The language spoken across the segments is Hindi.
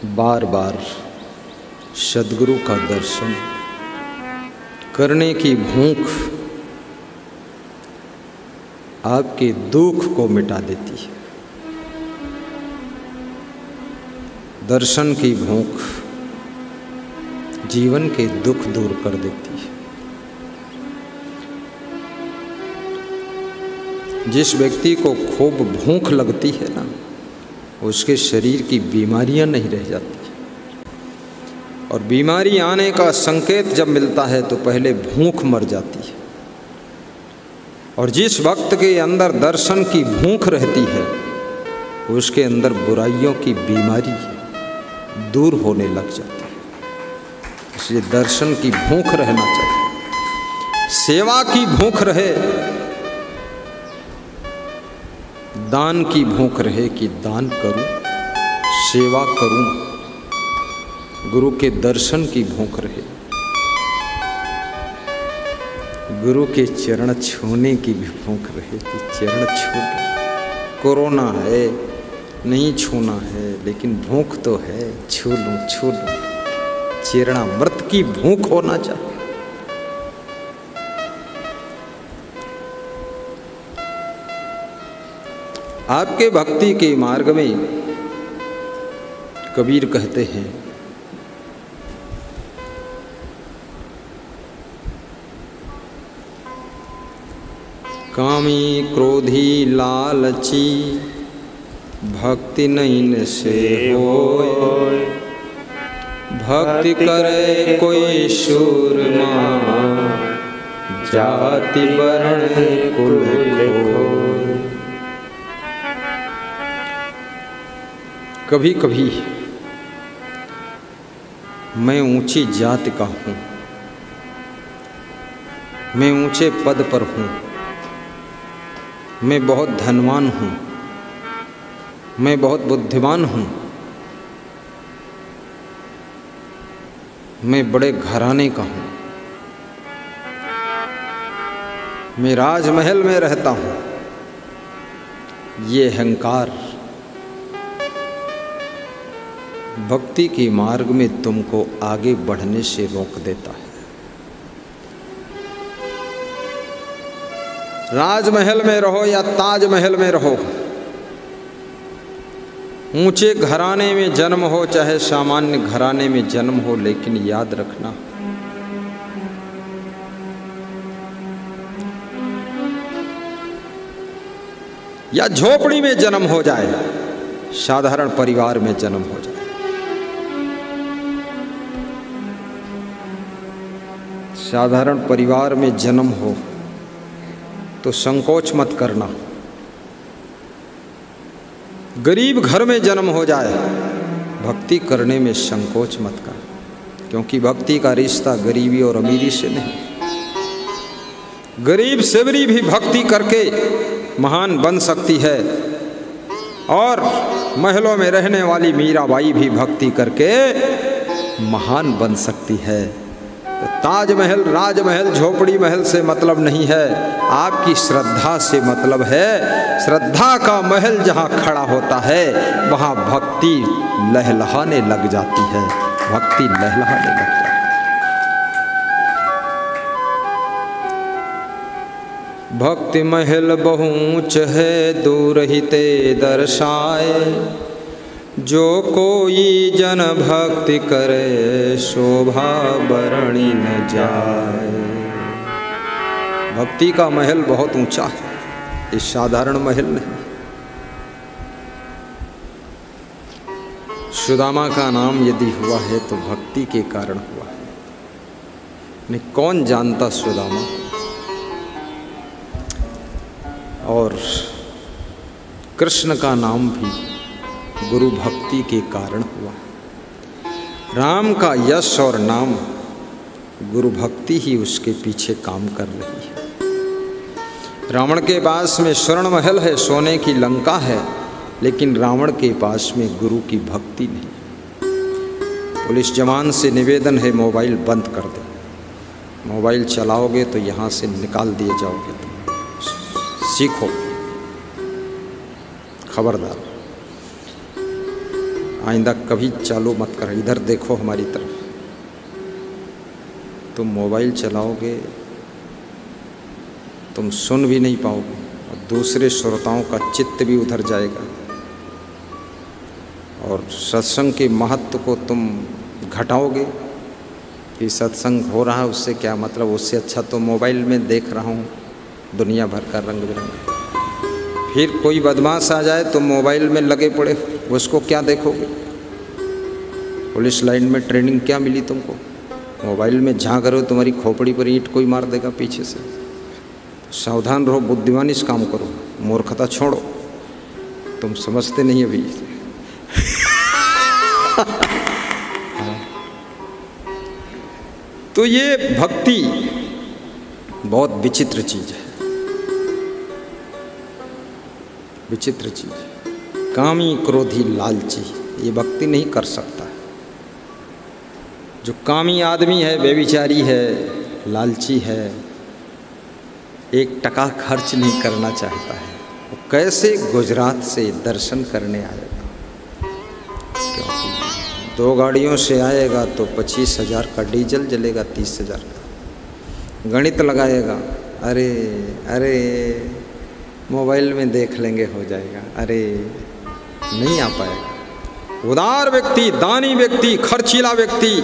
बार बार सद्गुरु का दर्शन करने की भूख आपके दुख को मिटा देती है। दर्शन की भूख जीवन के दुख दूर कर देती है। जिस व्यक्ति को खूब भूख लगती है ना, उसके शरीर की बीमारियां नहीं रह जाती। और बीमारी आने का संकेत जब मिलता है तो पहले भूख मर जाती है। और जिस वक्त के अंदर दर्शन की भूख रहती है, उसके अंदर बुराइयों की बीमारी दूर होने लग जाती है। इसलिए दर्शन की भूख रहना चाहिए, सेवा की भूख रहे, दान की भूख रहे कि दान करूं, सेवा करूं, गुरु के दर्शन की भूख रहे, गुरु के चरण छूने की भी भूख रहे कि चरण छू। कोरोना है, नहीं छूना है, लेकिन भूख तो है, छू लूं। चरणामृत की भूख होना चाहिए। आपके भक्ति के मार्ग में कबीर कहते हैं, कामी क्रोधी लालची भक्ति नहीं से होय, भक्ति करे कोई सूरमा जाति वर्ण कुल खोय। कभी कभी मैं ऊंची जाति का हूँ, मैं ऊंचे पद पर हूँ, मैं बहुत धनवान हूँ, मैं बहुत बुद्धिमान हूँ, मैं बड़े घराने का हूँ, मैं राजमहल में रहता हूँ। ये अहंकार भक्ति के मार्ग में तुमको आगे बढ़ने से रोक देता है। राजमहल में रहो या ताजमहल में रहो, ऊंचे घराने में जन्म हो चाहे सामान्य घराने में जन्म हो, लेकिन याद रखना या झोपड़ी में जन्म हो जाए, साधारण परिवार में जन्म हो जाए, साधारण परिवार में जन्म हो तो संकोच मत करना। गरीब घर में जन्म हो जाए, भक्ति करने में संकोच मत कर, क्योंकि भक्ति का रिश्ता गरीबी और अमीरी से नहीं। गरीब सेवरी भी भक्ति करके महान बन सकती है, और महलों में रहने वाली मीराबाई भी भक्ति करके महान बन सकती है। तो ताजमहल, राजमहल, झोपड़ी महल से मतलब नहीं है, आपकी श्रद्धा से मतलब है। श्रद्धा का महल जहाँ खड़ा होता है, वहाँ भक्ति लहलहाने लग जाती है, भक्ति लहलहाने लग जाती है। भक्ति महल बहु ऊंच है, दूर ही ते दर्शाए, जो कोई जन भक्ति करे, शोभा बरणी न जाए। भक्ति का महल बहुत ऊंचा है, ये साधारण महल नहीं। सुदामा का नाम यदि हुआ है तो भक्ति के कारण हुआ है। नहीं, कौन जानता सुदामा, और कृष्ण का नाम भी गुरु भक्ति के कारण हुआ। राम का यश और नाम गुरु भक्ति ही उसके पीछे काम कर रही है। रावण के पास में स्वर्ण महल है, सोने की लंका है, लेकिन रावण के पास में गुरु की भक्ति नहीं। पुलिस जवान से निवेदन है, मोबाइल बंद कर दे, मोबाइल चलाओगे तो यहाँ से निकाल दिए जाओगे। तुम सीखो, खबरदार। आइंदा कभी चालू मत कर, इधर देखो हमारी तरफ। तुम मोबाइल चलाओगे, तुम सुन भी नहीं पाओगे और दूसरे श्रोताओं का चित्त भी उधर जाएगा और सत्संग के महत्व को तुम घटाओगे कि सत्संग हो रहा है उससे क्या मतलब, उससे अच्छा तो मोबाइल में देख रहा हूँ दुनिया भर का रंग बिरंग। फिर कोई बदमाश आ जाए तो मोबाइल में लगे पड़े, उसको क्या देखोगे? पुलिस लाइन में ट्रेनिंग क्या मिली तुमको? मोबाइल में झाँक रहे हो, तुम्हारी खोपड़ी पर ईंट कोई मार देगा पीछे से। सावधान रहो, बुद्धिमानी से काम करो, मूर्खता छोड़ो। तुम समझते नहीं अभी। तो ये भक्ति बहुत विचित्र चीज है, विचित्र चीज। कामी क्रोधी लालची ये भक्ति नहीं कर सकता। जो कामी आदमी है, बेविचारी है, लालची है, 1 टका खर्च नहीं करना चाहता है, वो कैसे गुजरात से दर्शन करने आएगा? क्योंकि 2 गाड़ियों से आएगा तो 25,000 का डीजल जलेगा, 30,000 का गणित लगाएगा। अरे अरे मोबाइल में देख लेंगे हो जाएगा, अरे नहीं आ पाएगा। उदार व्यक्ति, दानी व्यक्ति, खर्चीला व्यक्ति,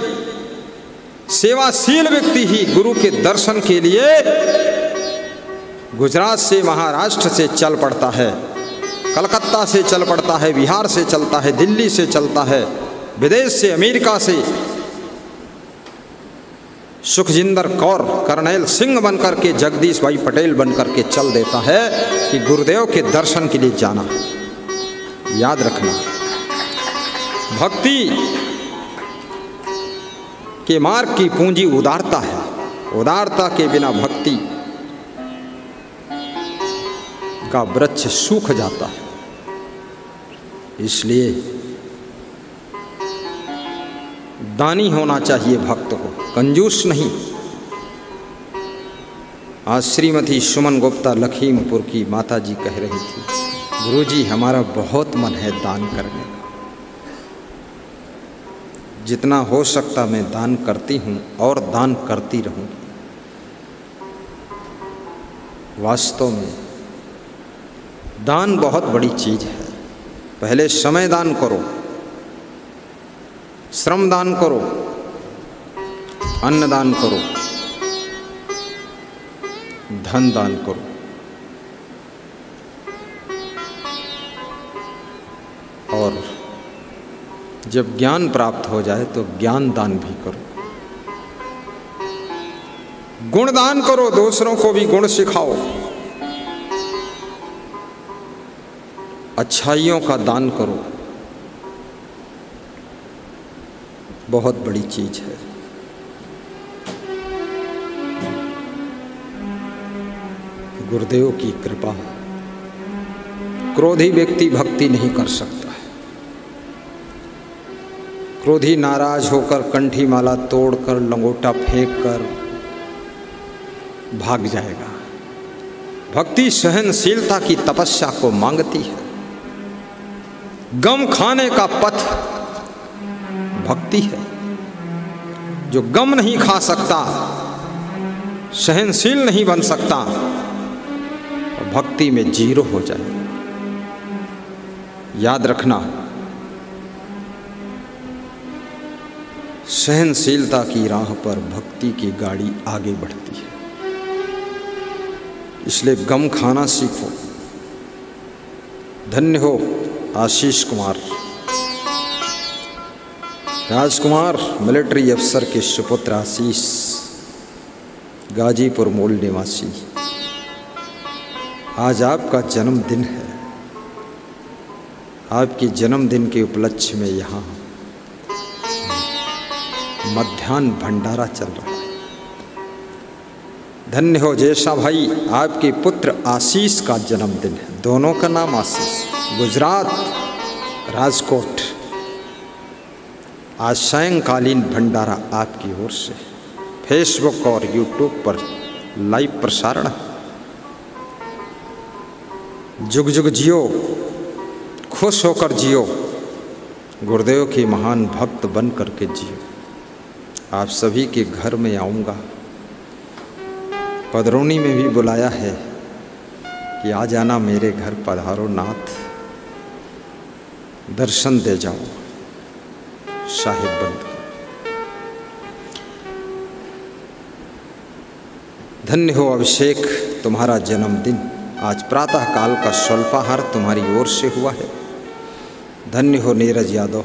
सेवाशील व्यक्ति ही गुरु के दर्शन के लिए गुजरात से, महाराष्ट्र से चल पड़ता है, कलकत्ता से चल पड़ता है, बिहार से चलता है, दिल्ली से चलता है, विदेश से, अमेरिका से। सुखजिंदर कौर करनैल सिंह बनकर के, जगदीश भाई पटेल बनकर के चल देता है कि गुरुदेव के दर्शन के लिए जाना। याद रखना, भक्ति के मार्ग की पूंजी उदारता है। उदारता के बिना भक्ति का वृक्ष सूख जाता है। इसलिए दानी होना चाहिए भक्त को, कंजूस नहीं। आज श्रीमती सुमन गुप्ता लखीमपुर की माता जी कह रही थी, गुरुजी हमारा बहुत मन है दान करने का, जितना हो सकता मैं दान करती हूँ और दान करती रहूँगी। वास्तव में दान बहुत बड़ी चीज है। पहले समय दान करो, श्रम दान करो, अन्न दान करो, धन दान करो, और जब ज्ञान प्राप्त हो जाए तो ज्ञान दान भी करो। गुण दान करो, दूसरों को भी गुण सिखाओ, अच्छाइयों का दान करो। बहुत बड़ी चीज है। गुरुदेव की कृपा, क्रोधी व्यक्ति भक्ति नहीं कर सकता है। क्रोधी नाराज होकर कंठी माला तोड़कर, लंगोटा फेंक कर भाग जाएगा। भक्ति सहनशीलता की तपस्या को मांगती है। गम खाने का पथ भक्ति है। जो गम नहीं खा सकता, सहनशील नहीं बन सकता, तो भक्ति में जीरो हो जाए। याद रखना, सहनशीलता की राह पर भक्ति की गाड़ी आगे बढ़ती है। इसलिए गम खाना सीखो। धन्य हो आशीष कुमार, राजकुमार मिलिट्री अफसर के सुपुत्र आशीष, गाजीपुर मूल निवासी। आज आपका जन्मदिन है। आपके जन्मदिन के उपलक्ष्य में यहाँ मध्याह्न भंडारा चल रहा है। धन्य हो जैसा भाई, आपके पुत्र आशीष का जन्मदिन है। दोनों का नाम आशीष। गुजरात, राजकोट। आज सायंकालीन भंडारा आपकी ओर से फेसबुक और यूट्यूब पर लाइव प्रसारण। जुग जुग जियो, खुश होकर जियो, गुरुदेव के महान भक्त बन करके जियो। आप सभी के घर में आऊँगा। पदरोनी में भी बुलाया है कि आ जाना मेरे घर, पधारो नाथ, दर्शन दे जाओ साहिब बंद। धन्य हो अभिषेक, तुम्हारा जन्मदिन आज प्रातः काल का स्वल्पाहार तुम्हारी ओर से हुआ है। धन्य हो नीरज यादव,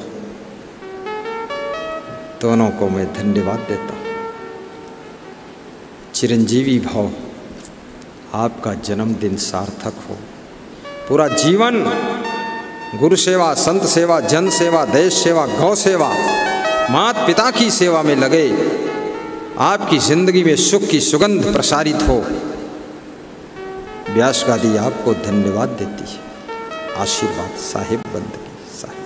दोनों को मैं धन्यवाद देता हूँ। चिरंजीवी भाव, आपका जन्मदिन सार्थक हो। पूरा जीवन गुरु सेवा, संत सेवा, जन सेवा, देश सेवा, गौ सेवा, माता पिता की सेवा में लगे। आपकी जिंदगी में सुख की सुगंध प्रसारित हो। व्यास गादी आपको धन्यवाद देती है। आशीर्वाद साहिब बंद की साहिब।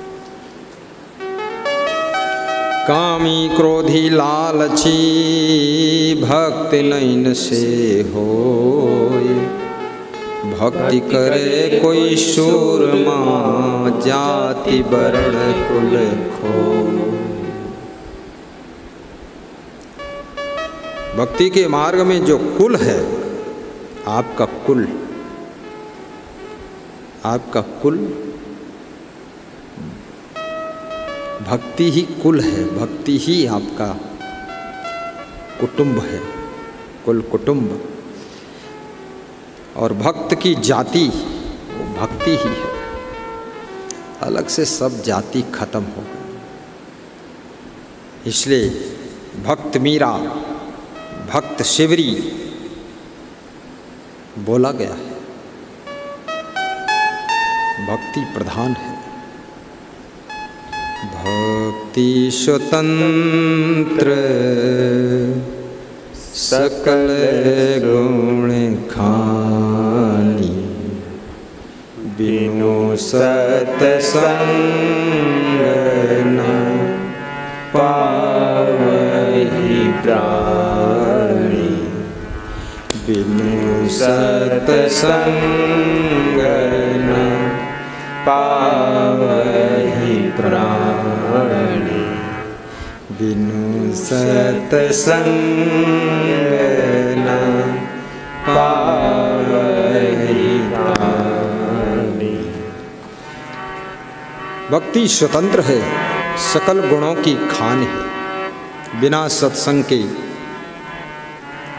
कामी क्रोधी लालची भक्त नैन से होए, भक्ति करे कोई सूरमा जाति वर्ण कुल खो। भक्ति के मार्ग में जो कुल है, आपका कुल, आपका कुल भक्ति ही कुल है, भक्ति ही आपका कुटुंब है, कुल कुटुंब। और भक्त की जाति वो भक्ति ही है। अलग से सब जाति खत्म हो गई। इसलिए भक्त मीरा, भक्त शिवरी बोला गया है। भक्ति प्रधान है। भक्ति स्वतंत्र सकल गुण खानी, बिनु सतसंग न पावहि प्राणी, बिनु सतसंग न पावहि प्राणी, बिनु सतसंग न पावहि प्राणी। भक्ति स्वतंत्र है, सकल गुणों की खान है। बिना सत्संग के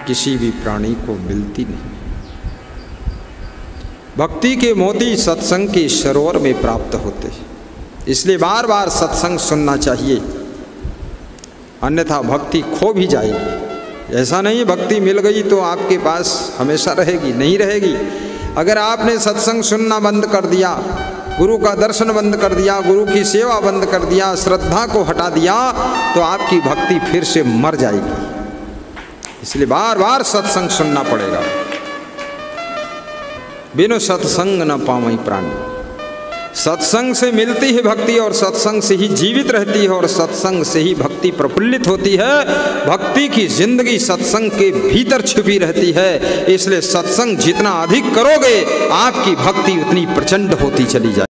किसी भी प्राणी को मिलती नहीं। भक्ति के मोती सत्संग के सरोवर में प्राप्त होते हैं। इसलिए बार बार सत्संग सुनना चाहिए, अन्यथा भक्ति खो भी जाएगी। ऐसा नहीं भक्ति मिल गई तो आपके पास हमेशा रहेगी, नहीं रहेगी। अगर आपने सत्संग सुनना बंद कर दिया, गुरु का दर्शन बंद कर दिया, गुरु की सेवा बंद कर दिया, श्रद्धा को हटा दिया, तो आपकी भक्ति फिर से मर जाएगी। इसलिए बार बार सत्संग सुनना पड़ेगा। बिनु सत्संग न पावई प्राणी। सत्संग से मिलती है भक्ति और सत्संग से ही जीवित रहती है और सत्संग से ही भक्ति प्रफुल्लित होती है। भक्ति की जिंदगी सत्संग के भीतर छिपी रहती है। इसलिए सत्संग जितना अधिक करोगे, आपकी भक्ति उतनी प्रचंड होती चली जाएगी।